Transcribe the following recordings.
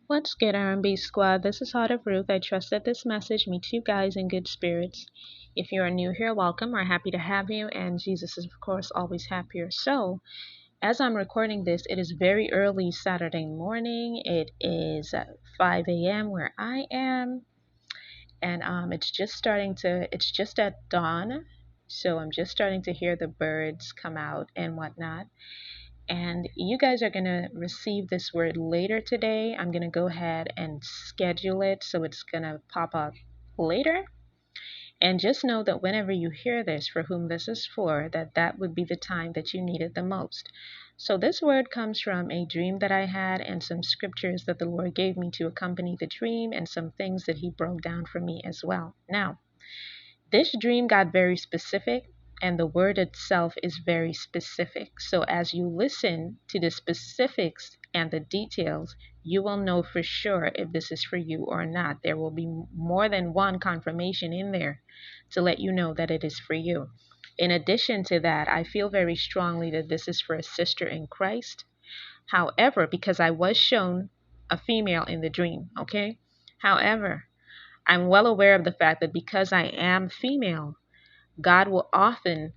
What's good, R&B Squad? This is Heart of Ruth. I trust that this message meets you guys in good spirits. If you are new here, welcome. We're happy to have you, and Jesus is, of course, always happier. So, as I'm recording this, it is very early Saturday morning. It is 5 a.m. where I am, and it's just at dawn. So I'm just starting to hear the birds come out and whatnot. And you guys are going to receive this word later today. I'm going to go ahead and schedule it so it's going to pop up later. And just know that whenever you hear this, for whom this is for, that would be the time that you need it the most. So this word comes from a dream that I had and some scriptures that the Lord gave me to accompany the dream and some things that he broke down for me as well. Now, this dream got very specific, and the word itself is very specific. So as you listen to the specifics and the details, you will know for sure if this is for you or not. There will be more than one confirmation in there to let you know that it is for you. In addition to that, I feel very strongly that this is for a sister in Christ. However, because I was shown a female in the dream, okay? However, I'm well aware of the fact that because I am female, God will often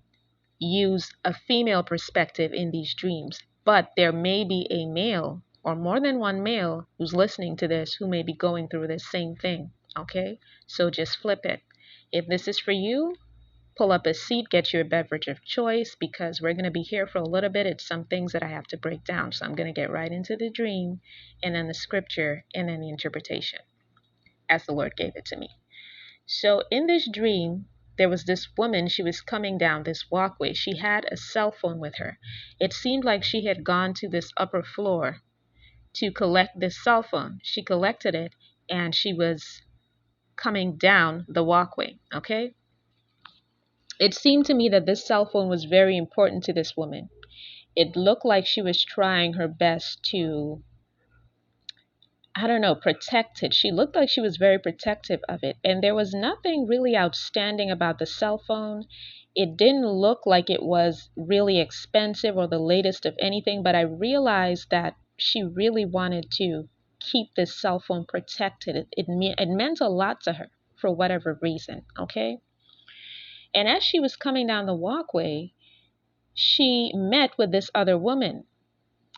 use a female perspective in these dreams. But there may be a male or more than one male who's listening to this who may be going through the same thing. Okay? So just flip it. If this is for you, pull up a seat, get your beverage of choice, because we're going to be here for a little bit. It's some things that I have to break down. So I'm going to get right into the dream and then the scripture and then the interpretation as the Lord gave it to me. So in this dream, there was this woman. She was coming down this walkway. She had a cell phone with her. It seemed like she had gone to this upper floor to collect this cell phone. She collected it and she was coming down the walkway. Okay. It seemed to me that this cell phone was very important to this woman. It looked like she was trying her best to, I don't know, protected. She looked like she was very protective of it. And there was nothing really outstanding about the cell phone. It didn't look like it was really expensive or the latest of anything, but I realized that she really wanted to keep this cell phone protected. It meant a lot to her for whatever reason, okay? And as she was coming down the walkway, she met with this other woman.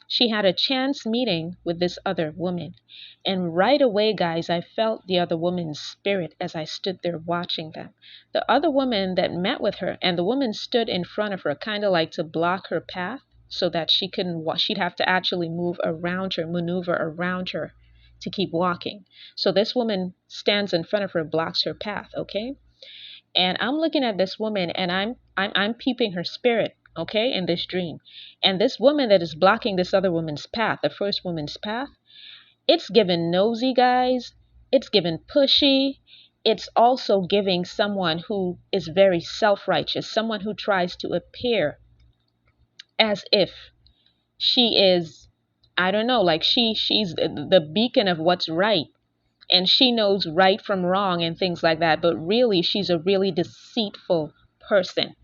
She had a chance meeting with this other woman. And right away, guys, I felt the other woman's spirit as I stood there watching them. The other woman that met with her, and the woman stood in front of her, kind of like to block her path so that she couldn't walk. She'd have to actually move around her, maneuver around her to keep walking. So this woman stands in front of her, blocks her path, okay? And I'm looking at this woman and I'm peeping her spirit, okay, in this dream. And this woman that is blocking this other woman's path, the first woman's path, it's given nosy, guys. It's given pushy. It's also giving someone who is very self-righteous, someone who tries to appear as if she is, I don't know, like she's the beacon of what's right, and she knows right from wrong and things like that. But really, she's a really deceitful person,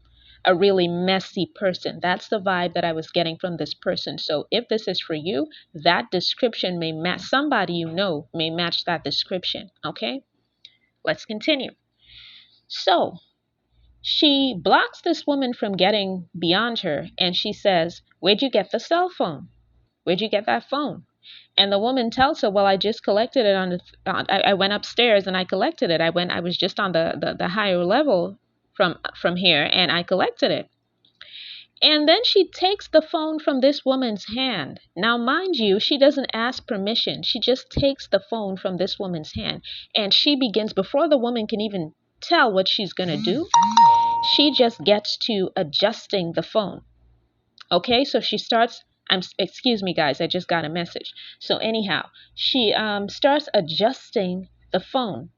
a really messy person. That's the vibe that I was getting from this person. So if this is for you, that description may match, somebody you know may match that description. Okay, let's continue. So she blocks this woman from getting beyond her, and she says, "Where'd you get the cell phone? Where'd you get that phone?" And the woman tells her, "Well, I just collected it I went upstairs and I collected it. I was just on the higher level from here and I collected it." And then she takes the phone from this woman's hand. Now, mind you, she doesn't ask permission. She just takes the phone from this woman's hand. And she begins, before the woman can even tell what she's going to do, she just gets to adjusting the phone. Okay, so she starts, excuse me, guys, I just got a message. So anyhow, she starts adjusting the phone.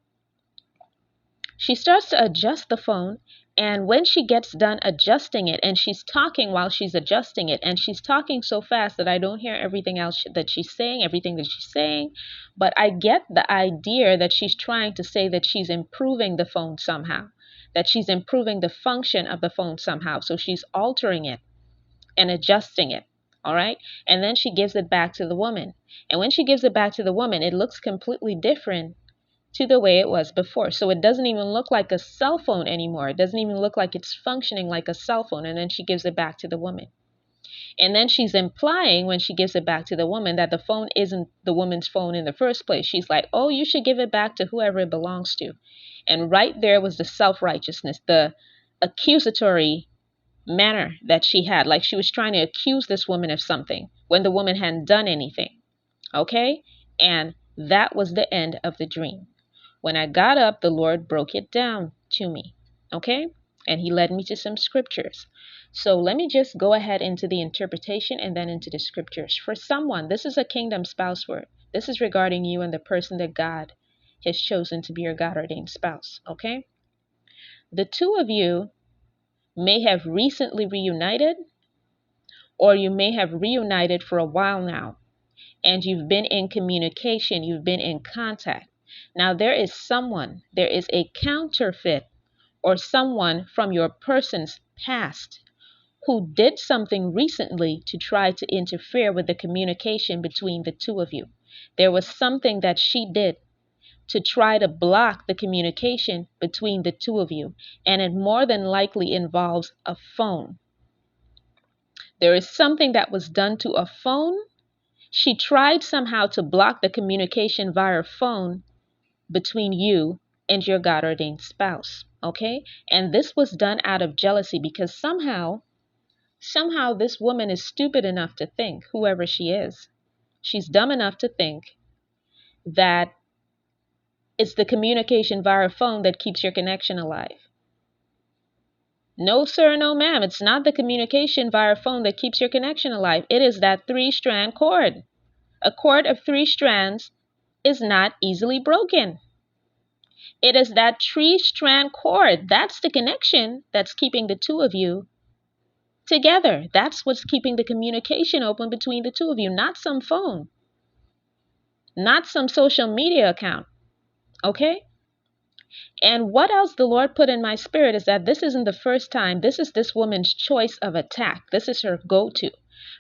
She starts to adjust the phone, and when she gets done adjusting it, and she's talking while she's adjusting it, and she's talking so fast that I don't hear everything else that she's saying, but I get the idea that she's trying to say that she's improving the phone somehow, that she's improving the function of the phone somehow. So she's altering it and adjusting it. All right. And then she gives it back to the woman. And when she gives it back to the woman, it looks completely different to the way it was before. So it doesn't even look like a cell phone anymore. It doesn't even look like it's functioning like a cell phone. And then she gives it back to the woman. And then she's implying when she gives it back to the woman that the phone isn't the woman's phone in the first place. She's like, oh, you should give it back to whoever it belongs to. And right there was the self-righteousness, the accusatory manner that she had. Like she was trying to accuse this woman of something when the woman hadn't done anything. Okay? And that was the end of the dream. When I got up, the Lord broke it down to me. Okay? And he led me to some scriptures. So let me just go ahead into the interpretation and then into the scriptures. For someone, this is a kingdom spouse word. This is regarding you and the person that God has chosen to be your God-ordained spouse. Okay? The two of you may have recently reunited, or you may have reunited for a while now, and you've been in communication, you've been in contact. Now there is a counterfeit or someone from your person's past who did something recently to try to interfere with the communication between the two of you. There was something that she did to try to block the communication between the two of you, and it more than likely involves a phone. There is something that was done to a phone. She tried somehow to block the communication via phone between you and your God-ordained spouse, okay? And this was done out of jealousy because somehow this woman is stupid enough to think, whoever she is, she's dumb enough to think that it's the communication via phone that keeps your connection alive. No, sir, no, ma'am. It's not the communication via phone that keeps your connection alive. It is that 3-strand cord. A cord of 3 strands is not easily broken. It is that 3-strand cord. That's the connection that's keeping the two of you together. That's what's keeping the communication open between the two of you, not some phone, not some social media account. Okay? And what else the Lord put in my spirit is that this isn't the first time. This is this woman's choice of attack. This is her go-to.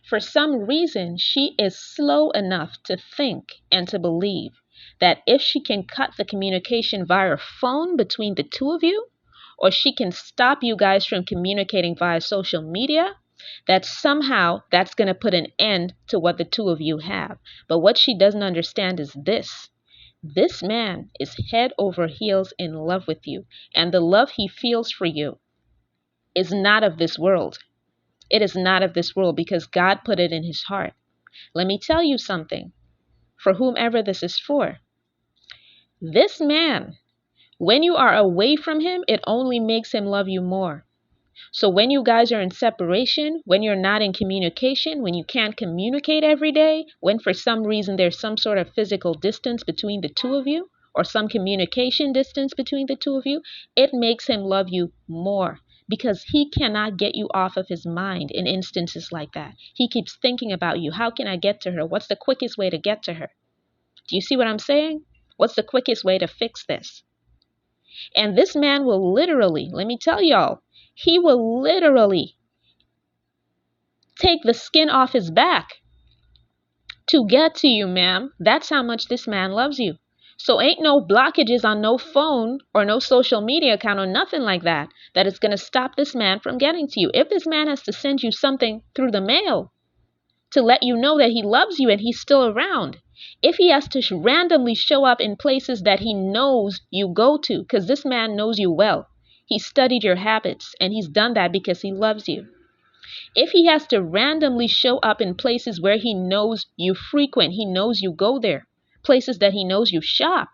For some reason, she is slow enough to think and to believe that if she can cut the communication via phone between the two of you, or she can stop you guys from communicating via social media, that somehow that's going to put an end to what the two of you have. But what she doesn't understand is this. This man is head over heels in love with you, and the love he feels for you is not of this world. It is not of this world because God put it in his heart. Let me tell you something, for whomever this is for. This man, when you are away from him, it only makes him love you more. So when you guys are in separation, when you're not in communication, when you can't communicate every day, when for some reason there's some sort of physical distance between the two of you, or some communication distance between the two of you, it makes him love you more because he cannot get you off of his mind in instances like that. He keeps thinking about you. How can I get to her? What's the quickest way to get to her? Do you see what I'm saying? What's the quickest way to fix this? And this man will literally, let me tell y'all, he will literally take the skin off his back to get to you, ma'am. That's how much this man loves you. So ain't no blockages on no phone or no social media account or nothing like that that is going to stop this man from getting to you. If this man has to send you something through the mail to let you know that he loves you and he's still around, if he has to randomly show up in places that he knows you go to, because this man knows you well. He studied your habits, and he's done that because he loves you. If he has to randomly show up in places where he knows you frequent, he knows you go there, places that he knows you shop,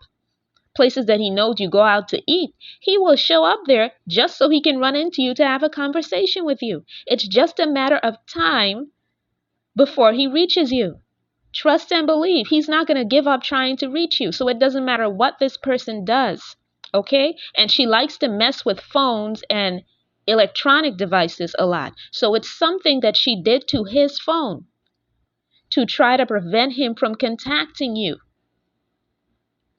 places that he knows you go out to eat, he will show up there just so he can run into you to have a conversation with you. It's just a matter of time before he reaches you. Trust and believe. He's not going to give up trying to reach you. So it doesn't matter what this person does. Okay? And she likes to mess with phones and electronic devices a lot. So it's something that she did to his phone to try to prevent him from contacting you.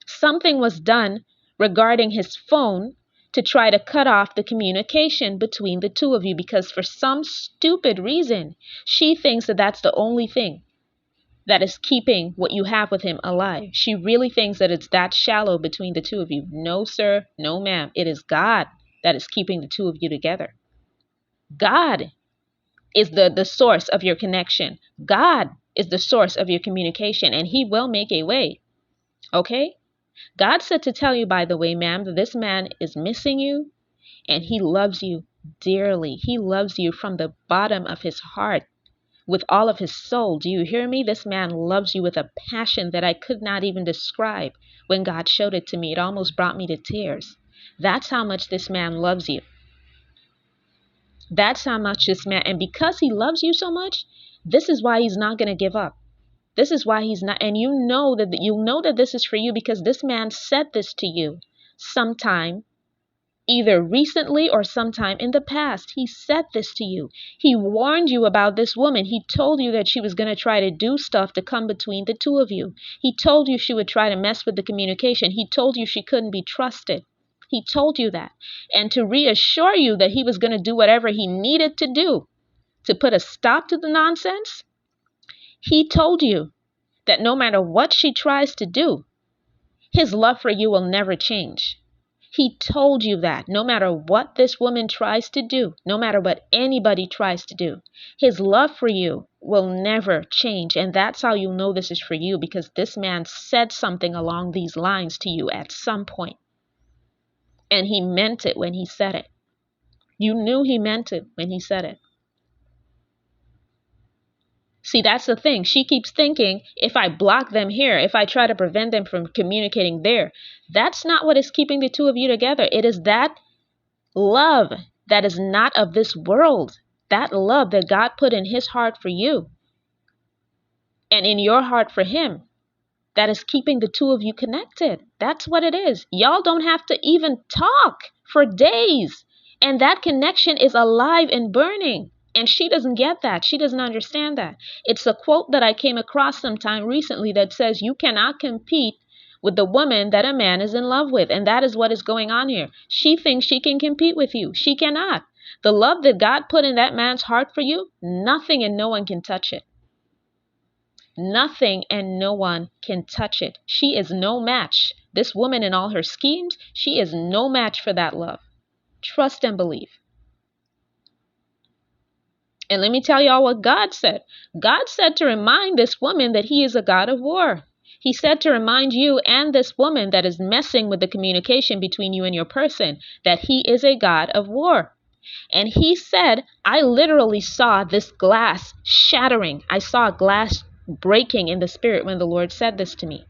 Something was done regarding his phone to try to cut off the communication between the two of you, because for some stupid reason, she thinks that that's the only thing that is keeping what you have with him alive. She really thinks that it's that shallow between the two of you. No, sir. No, ma'am. It is God that is keeping the two of you together. God is the source of your connection. God is the source of your communication, and he will make a way. Okay? God said to tell you, by the way, ma'am, that this man is missing you, and he loves you dearly. He loves you from the bottom of his heart, with all of his soul. Do you hear me? This man loves you with a passion that I could not even describe. When God showed it to me, it almost brought me to tears. That's how much this man loves you. That's how much this man, and because he loves you so much, this is why he's not going to give up. This is why he's not, and you know that this is for you, because this man said this to you sometime, either recently or sometime in the past. He said this to you. He warned you about this woman. He told you that she was going to try to do stuff to come between the two of you. He told you she would try to mess with the communication. He told you she couldn't be trusted. He told you that. And to reassure you that he was going to do whatever he needed to do to put a stop to the nonsense, he told you that no matter what she tries to do, his love for you will never change. He told you that no matter what this woman tries to do, no matter what anybody tries to do, his love for you will never change. And that's how you know this is for you, because this man said something along these lines to you at some point. And he meant it when he said it. You knew he meant it when he said it. See, that's the thing. She keeps thinking, if I block them here, if I try to prevent them from communicating there, that's not what is keeping the two of you together. It is that love that is not of this world. That love that God put in his heart for you and in your heart for him, that is keeping the two of you connected. That's what it is. Y'all don't have to even talk for days, and that connection is alive and burning. And she doesn't get that. She doesn't understand that. It's a quote that I came across sometime recently that says, you cannot compete with the woman that a man is in love with. And that is what is going on here. She thinks she can compete with you. She cannot. The love that God put in that man's heart for you, nothing and no one can touch it. Nothing and no one can touch it. She is no match. This woman and all her schemes, she is no match for that love. Trust and believe. And let me tell y'all what God said. God said to remind this woman that he is a God of war. He said to remind you and this woman that is messing with the communication between you and your person, that he is a God of war. And he said, I literally saw this glass shattering. I saw glass breaking in the spirit when the Lord said this to me.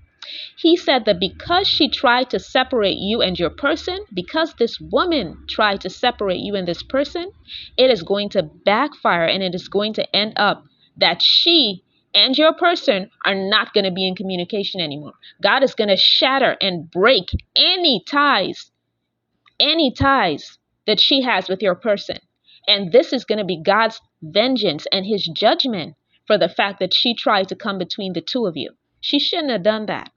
He said that because she tried to separate you and your person, because this woman tried to separate you and this person, it is going to backfire, and it is going to end up that she and your person are not going to be in communication anymore. God is going to shatter and break any ties that she has with your person. And this is going to be God's vengeance and his judgment for the fact that she tried to come between the two of you. She shouldn't have done that.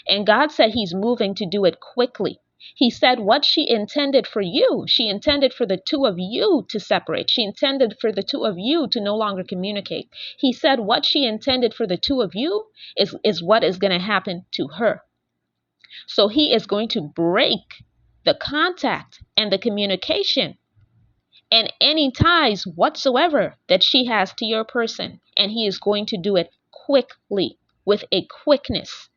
And God said he's moving to do it quickly. He said what she intended for you, she intended for the two of you to separate. She intended for the two of you to no longer communicate. He said what she intended for the two of you is what is going to happen to her. So he is going to break the contact and the communication and any ties whatsoever that she has to your person. And he is going to do it quickly, with a quickness.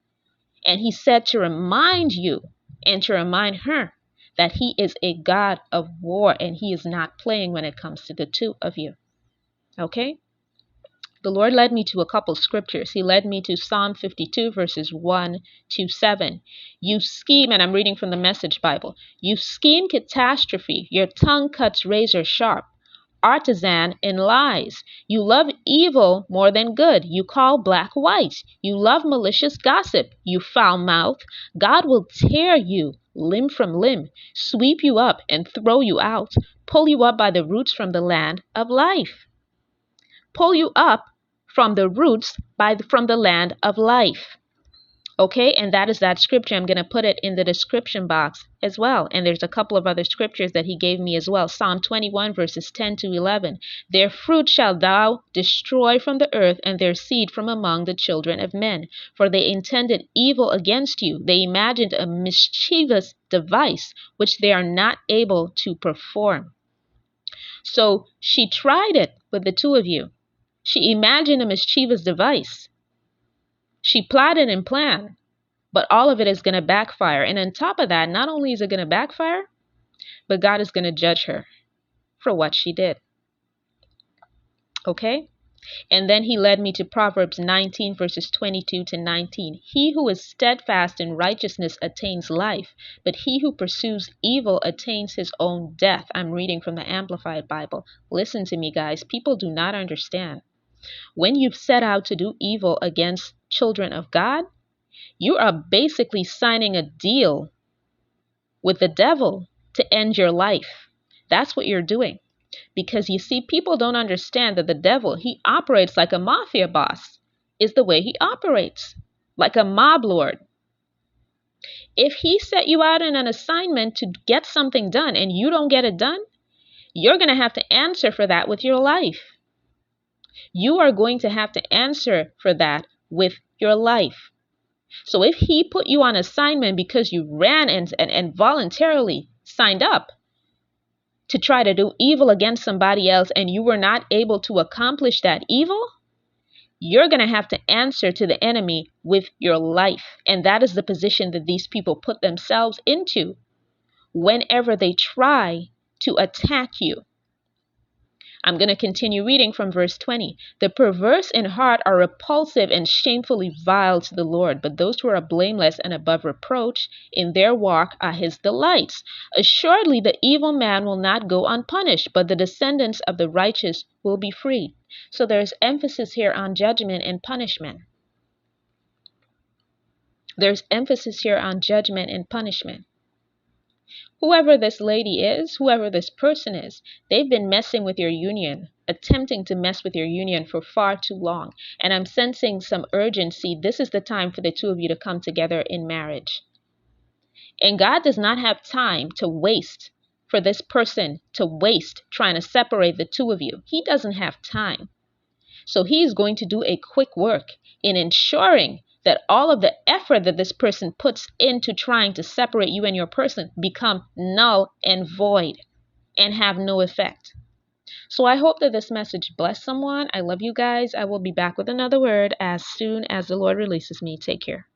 And he said to remind you and to remind her that he is a God of war, and he is not playing when it comes to the two of you. Okay? The Lord led me to a couple scriptures. He led me to Psalm 52, verses 1 to 7. You scheme, and I'm reading from the Message Bible. You scheme catastrophe. Your tongue cuts razor sharp. Artisan in lies. You love evil more than good. You call black white. You love malicious gossip. You foul mouth. God will tear you limb from limb, sweep you up and throw you out, pull you up by the roots from the land of life. Pull you up from the roots from the land of life. Okay, and that is that scripture. I'm going to put it in the description box as well. And there's a couple of other scriptures that he gave me as well. Psalm 21 verses 10 to 11. Their fruit shall thou destroy from the earth, and their seed from among the children of men. For they intended evil against you. They imagined a mischievous device, which they are not able to perform. So she tried it with the two of you. She imagined a mischievous device. She plotted and planned. But all of it is going to backfire. And on top of that, not only is it going to backfire, but God is going to judge her for what she did. Okay? And then he led me to Proverbs 19 verses 22 to 19. He who is steadfast in righteousness attains life, but he who pursues evil attains his own death. I'm reading from the Amplified Bible. Listen to me, guys. People do not understand. When you've set out to do evil against children of God, you are basically signing a deal with the devil to end your life. That's what you're doing. Because you see, people don't understand that the devil, he operates like a mafia boss, is the way he operates, like a mob lord. If he set you out on an assignment to get something done and you don't get it done, you're going to have to answer for that with your life. You are going to have to answer for that with your life. So if he put you on assignment because you ran and voluntarily signed up to try to do evil against somebody else and you were not able to accomplish that evil, you're going to have to answer to the enemy with your life. And that is the position that these people put themselves into whenever they try to attack you. I'm going to continue reading from verse 20. The perverse in heart are repulsive and shamefully vile to the Lord, but those who are blameless and above reproach in their walk are his delights. Assuredly, the evil man will not go unpunished, but the descendants of the righteous will be freed. So there's emphasis here on judgment and punishment. There's emphasis here on judgment and punishment. Whoever this lady is, whoever this person is, they've been messing with your union, attempting to mess with your union for far too long. And I'm sensing some urgency. This is the time for the two of you to come together in marriage. And God does not have time to waste for this person to waste trying to separate the two of you. He doesn't have time. So he's going to do a quick work in ensuring that all of the effort that this person puts into trying to separate you and your person become null and void and have no effect. So I hope that this message blessed someone. I love you guys. I will be back with another word as soon as the Lord releases me. Take care.